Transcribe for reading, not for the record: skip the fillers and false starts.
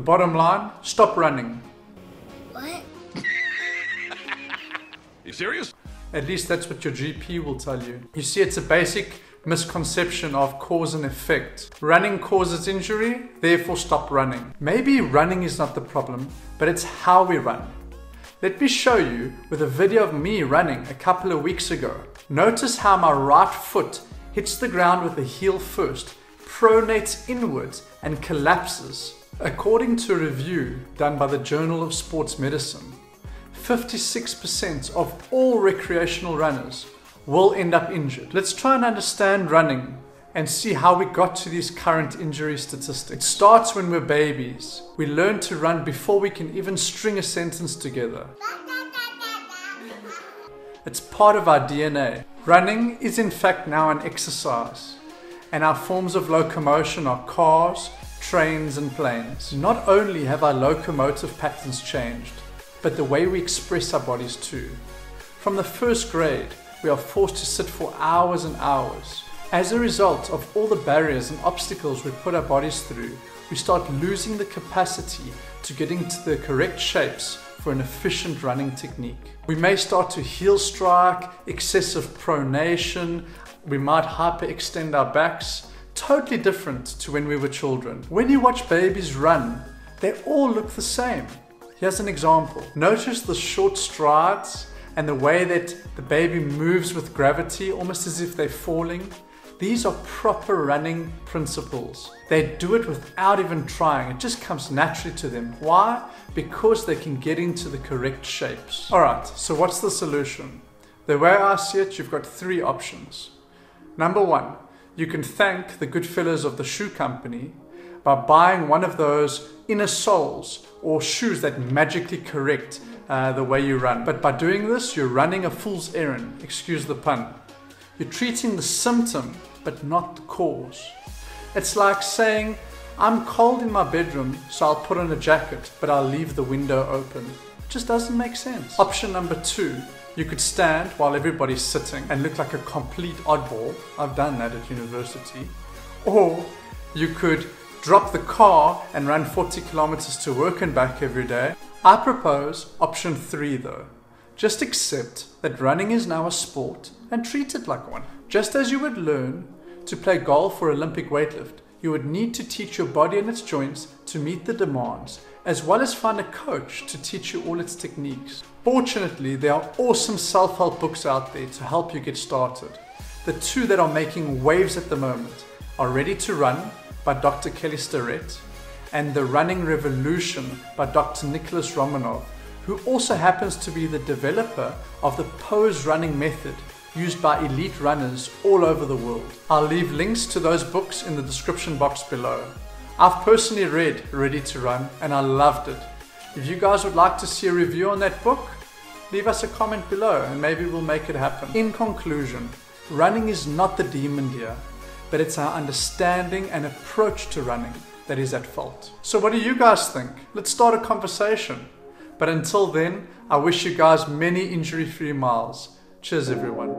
Bottom line, stop running. What? You serious? At least that's what your GP will tell you. You see, it's a basic misconception of cause and effect. Running causes injury, therefore stop running. Maybe running is not the problem, but it's how we run. Let me show you with a video of me running a couple of weeks ago. Notice how my right foot hits the ground with the heel first, pronates inwards and collapses. According to a review done by the Journal of Sports Medicine, 56% of all recreational runners will end up injured. Let's try and understand running and see how we got to these current injury statistics. It starts when we're babies. We learn to run before we can even string a sentence together. It's part of our DNA. Running is in fact now an exercise, and our forms of locomotion are cars, trains and planes. Not only have our locomotive patterns changed, but the way we express our bodies too. From the first grade, we are forced to sit for hours and hours. As a result of all the barriers and obstacles we put our bodies through, we start losing the capacity to get into the correct shapes for an efficient running technique. We may start to heel strike, excessive pronation, we might hyperextend our backs, totally different to when we were children. When you watch babies run, they all look the same. Here's an example. Notice the short strides and the way that the baby moves with gravity, almost as if they're falling. These are proper running principles. They do it without even trying. It just comes naturally to them. Why? Because they can get into the correct shapes. All right, so what's the solution? The way I see it, you've got three options. Number one, you can thank the good fellows of the shoe company by buying one of those inner soles or shoes that magically correct the way you run. But by doing this, you're running a fool's errand, excuse the pun. You're treating the symptom, but not the cause. It's like saying, I'm cold in my bedroom, so I'll put on a jacket, but I'll leave the window open. It just doesn't make sense. Option number two, you could stand while everybody's sitting and look like a complete oddball. I've done that at university. Or you could drop the car and run 40 kilometers to work and back every day. I propose option three though. Just accept that running is now a sport and treat it like one. Just as you would learn to play golf or Olympic weightlift, you would need to teach your body and its joints to meet the demands, as well as find a coach to teach you all its techniques. Fortunately, there are awesome self-help books out there to help you get started. The two that are making waves at the moment are Ready to Run by Dr. Kelly Starrett and The Running Revolution by Dr. Nicholas Romanov, who also happens to be the developer of the pose running method used by elite runners all over the world. I'll leave links to those books in the description box below. I've personally read Ready to Run and I loved it. If you guys would like to see a review on that book, leave us a comment below and maybe we'll make it happen. In conclusion, running is not the demon here, but it's our understanding and approach to running that is at fault. So what do you guys think? Let's start a conversation. But until then, I wish you guys many injury-free miles. Cheers everyone.